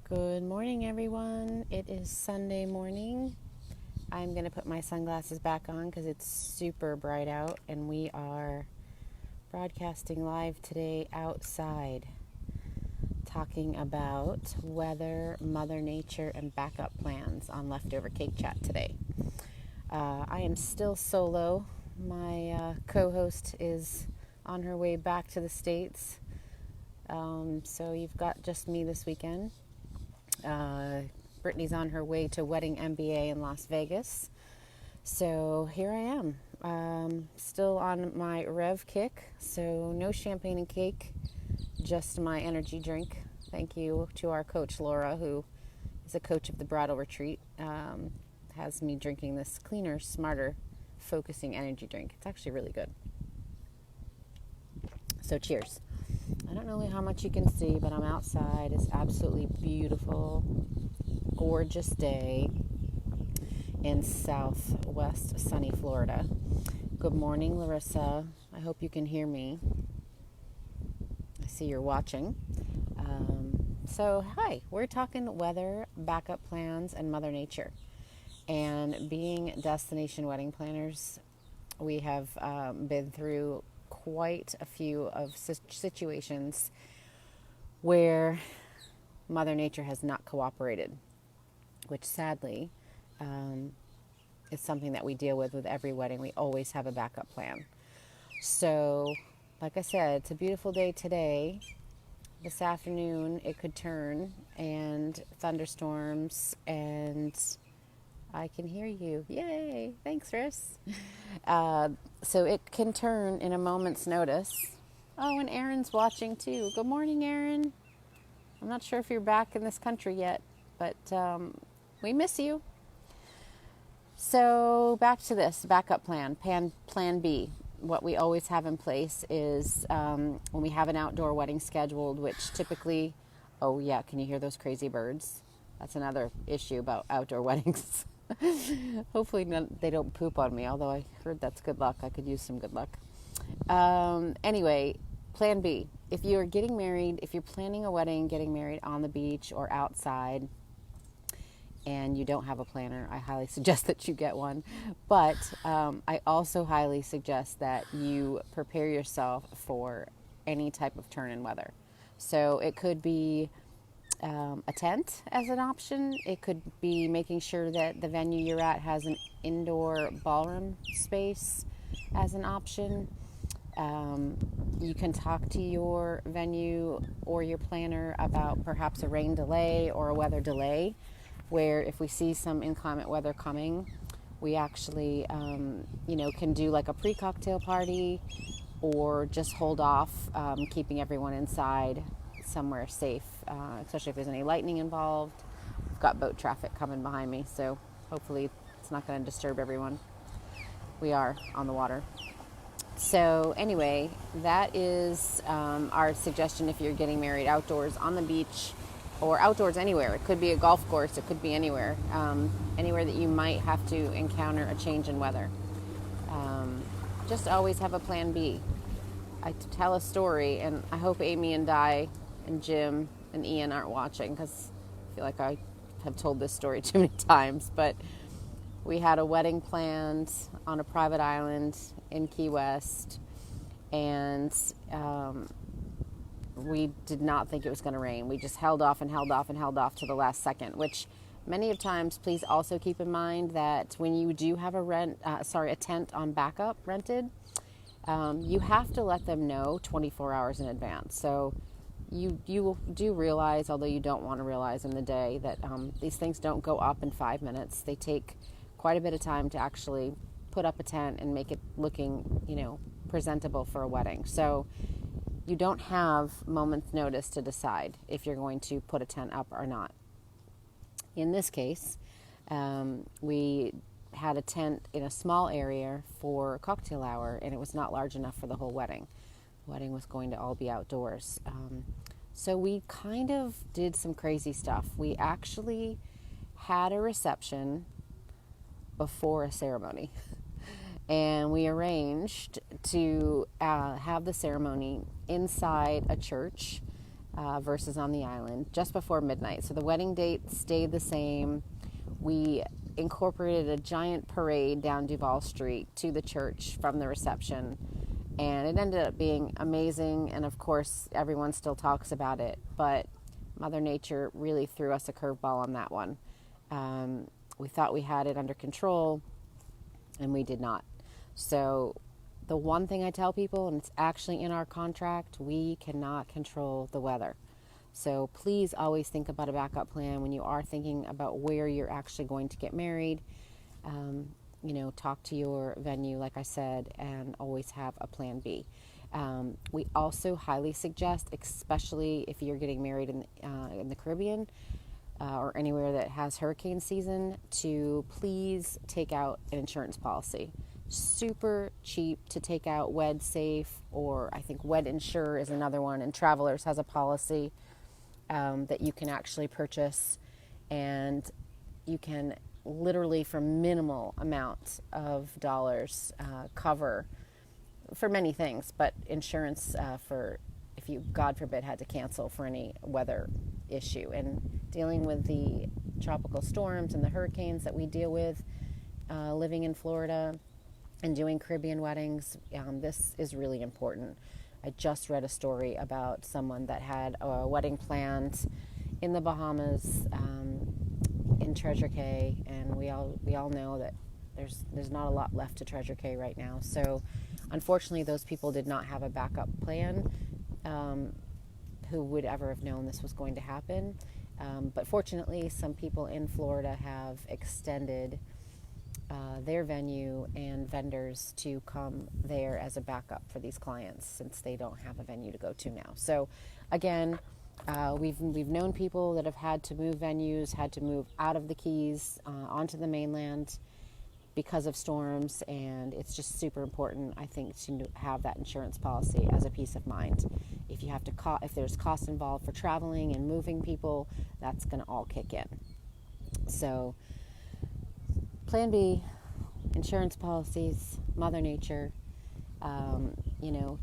Good morning, everyone. It is Sunday morning. I'm going to put my sunglasses back on because it's super bright out, and we are broadcasting live today outside, talking about weather, Mother Nature, and backup plans on Leftovercakechat today. I am still solo. My co-host is on her way back to the States, so you've got just me this weekend. Brittany's on her way to Wedding MBA in Las Vegas. So here I am, still on my Rev kick. So no champagne and cake, just my energy drink. Thank you to our coach, Laura, who is a coach of the Bridal Retreat, has me drinking this cleaner, smarter, focusing energy drink. It's actually really good. So cheers. I don't know how much you can see, but I'm outside. It's absolutely beautiful, gorgeous day in southwest sunny Florida. Good morning, Larissa. I hope you can hear me. I see you're watching. So, hi, we're talking weather, backup plans, and Mother Nature. And being destination wedding planners, we have been through quite a few of situations where Mother Nature has not cooperated, which sadly is something that we deal with every wedding. We always have a backup plan. So, like I said, it's a beautiful day today. This afternoon it could turn and thunderstorms, and I can hear you. Yay! Thanks, Riss. So it can turn in a moment's notice. Oh, and Aaron's watching too. Good morning, Aaron. I'm not sure if you're back in this country yet, but we miss you. So back to this backup plan, Plan B. What we always have in place is when we have an outdoor wedding scheduled, which typically, oh yeah, can you hear those crazy birds? That's another issue about outdoor weddings. Hopefully they don't poop on me, although I heard that's good luck. I could use some good luck. Anyway, Plan B. If you're getting married, if you're planning a wedding, getting married on the beach or outside, and you don't have a planner, I highly suggest that you get one. But I also highly suggest that you prepare yourself for any type of turn in weather. So it could be a tent as an option. It could be making sure that the venue you're at has an indoor ballroom space as an option. You can talk to your venue or your planner about perhaps a rain delay or a weather delay, where if we see some inclement weather coming, we actually, can do like a pre-cocktail party or just hold off, keeping everyone inside somewhere safe, especially if there's any lightning involved. We've got boat traffic coming behind me, so hopefully it's not going to disturb everyone. We are on the water. So anyway, that is our suggestion if you're getting married outdoors on the beach or outdoors anywhere. It could be a golf course, it could be anywhere, anywhere that you might have to encounter a change in weather. Just always have a plan B. I tell a story, and I hope Amy and Di and Jim and Ian aren't watching, because I feel like I have told this story too many times, but we had a wedding planned on a private island in Key West, and we did not think it was going to rain. We just held off and held off and held off to the last second, which many of times, please also keep in mind that when you do have a tent on backup rented, you have to let them know 24 hours in advance. So you do realize, although you don't want to realize in the day, that these things don't go up in 5 minutes. They take quite a bit of time to actually put up a tent and make it looking, presentable for a wedding. So you don't have moment's notice to decide if you're going to put a tent up or not. In this case, we had a tent in a small area for cocktail hour, and it was not large enough for the whole wedding. The wedding was going to all be outdoors. So we kind of did some crazy stuff. We actually had a reception before a ceremony. And we arranged to have the ceremony inside a church versus on the island, just before midnight. So the wedding date stayed the same. We incorporated a giant parade down Duval Street to the church from the reception, and it ended up being amazing. And of course, everyone still talks about it, but Mother Nature really threw us a curveball on that one. We thought we had it under control, and we did not. So the one thing I tell people, and it's actually in our contract, we cannot control the weather. So please always think about a backup plan when you are thinking about where you're actually going to get married. Talk to your venue, like I said, and always have a plan B. We also highly suggest, especially if you're getting married in the Caribbean or anywhere that has hurricane season, to please take out an insurance policy. Super cheap to take out. Wed Safe, or I think Wed Insure is another one, and Travelers has a policy that you can actually purchase, and you can literally, for minimal amount of dollars, cover for many things, but insurance for if you, God forbid, had to cancel for any weather issue. And dealing with the tropical storms and the hurricanes that we deal with living in Florida and doing Caribbean weddings, this is really important. I just read a story about someone that had a wedding planned in the Bahamas, in Treasure Cay, and we all know that there's not a lot left to Treasure Cay right now. So unfortunately, those people did not have a backup plan. Who would ever have known this was going to happen? But fortunately, some people in Florida have extended their venue and vendors to come there as a backup for these clients, since they don't have a venue to go to now. So again, we've known people that have had to move venues, had to move out of the Keys onto the mainland because of storms, and it's just super important, I think, to have that insurance policy as a peace of mind. If you have to, if there's costs involved for traveling and moving people, that's going to all kick in. So Plan B, insurance policies, Mother Nature,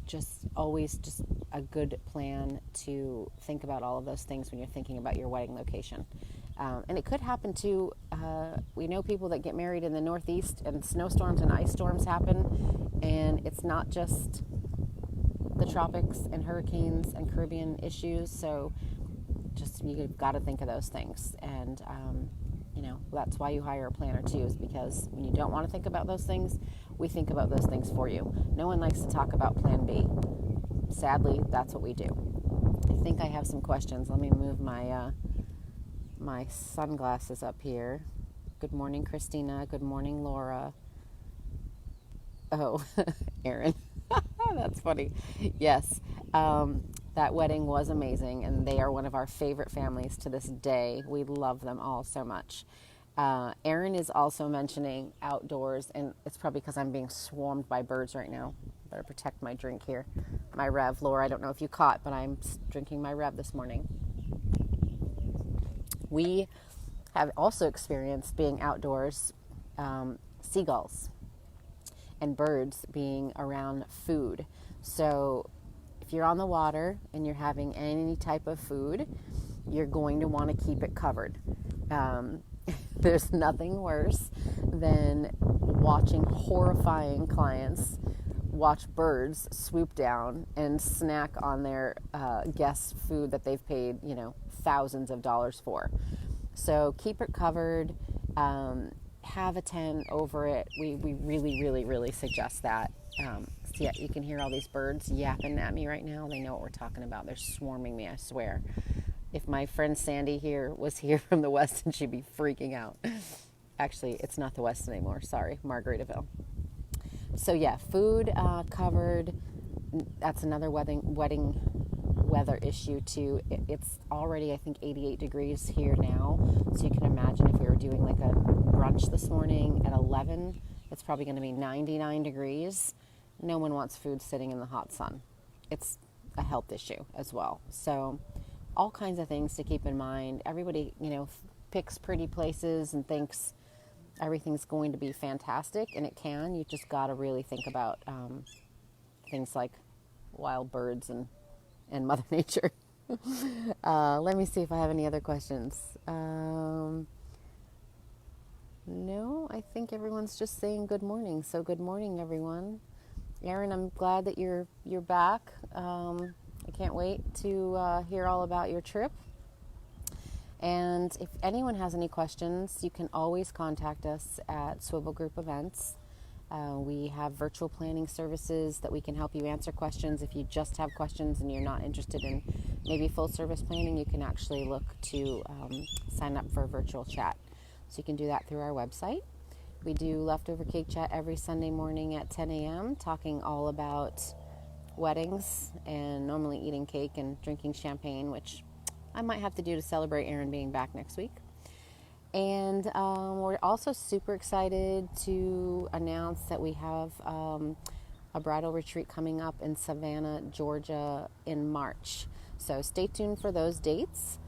just always just a good plan to think about all of those things when you're thinking about your wedding location. And it could happen too. We know people that get married in the Northeast, and snowstorms and ice storms happen, and it's not just the tropics and hurricanes and Caribbean issues. So just, you've got to think of those things. And that's why you hire a planner too, is because when you don't want to think about those things, we think about those things for you. No one likes to talk about Plan B. Sadly, that's what we do. I think I have some questions. Let me move my my sunglasses up here. Good morning, Christina. Good morning, Laura. Oh, Erin. That's funny. Yes, that wedding was amazing, and they are one of our favorite families to this day. We love them all so much. Erin is also mentioning outdoors, and it's probably because I'm being swarmed by birds right now. Better protect my drink here. My Rev. Laura, I don't know if you caught, but I'm drinking my Rev this morning. We have also experienced being outdoors, seagulls and birds being around food. So if you're on the water and you're having any type of food, you're going to want to keep it covered. There's nothing worse than watching horrifying clients watch birds swoop down and snack on their guests' food that they've paid, thousands of dollars for. So keep it covered. Have a tent over it. We really, really, really suggest that. So yeah, you can hear all these birds yapping at me right now. They know what we're talking about. They're swarming me, I swear. If my friend Sandy here was here from the West, and she'd be freaking out. Actually, it's not the West anymore. Sorry, Margaritaville. So yeah, food covered. That's another wedding weather issue too. It's already, I think, 88 degrees here now. So you can imagine if we were doing like a brunch this morning at 11, it's probably going to be 99 degrees. No one wants food sitting in the hot sun. It's a health issue as well. So all kinds of things to keep in mind. Everybody, picks pretty places and thinks everything's going to be fantastic, and it can. You just got to really think about things like wild birds and Mother Nature. Let me see if I have any other questions. No, I think everyone's just saying good morning. So good morning, everyone. Erin, I'm glad that you're back. I can't wait to hear all about your trip. And if anyone has any questions, you can always contact us at Swivel Group Events. We have virtual planning services that we can help you answer questions. If you just have questions and you're not interested in maybe full service planning, you can actually look to sign up for a virtual chat. So you can do that through our website. We do Leftover Cake Chat every Sunday morning at 10 a.m. talking all about weddings and normally eating cake and drinking champagne, which I might have to do to celebrate Erin being back next week. And we're also super excited to announce that we have a bridal retreat coming up in Savannah, Georgia in March. So stay tuned for those dates.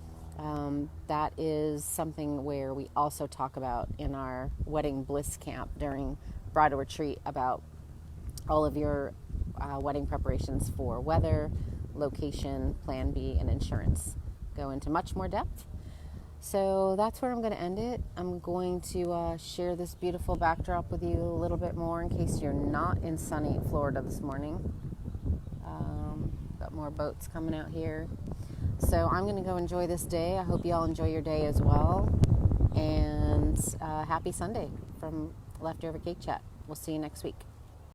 That is something where we also talk about in our wedding bliss camp during bridal retreat about all of your wedding preparations for weather, location, plan B, and insurance. Go into much more depth. So that's where I'm going to end it. I'm going to share this beautiful backdrop with you a little bit more in case you're not in sunny Florida this morning. Got more boats coming out here. So I'm going to go enjoy this day. I hope you all enjoy your day as well. And happy Sunday from Leftover Cake Chat. We'll see you next week.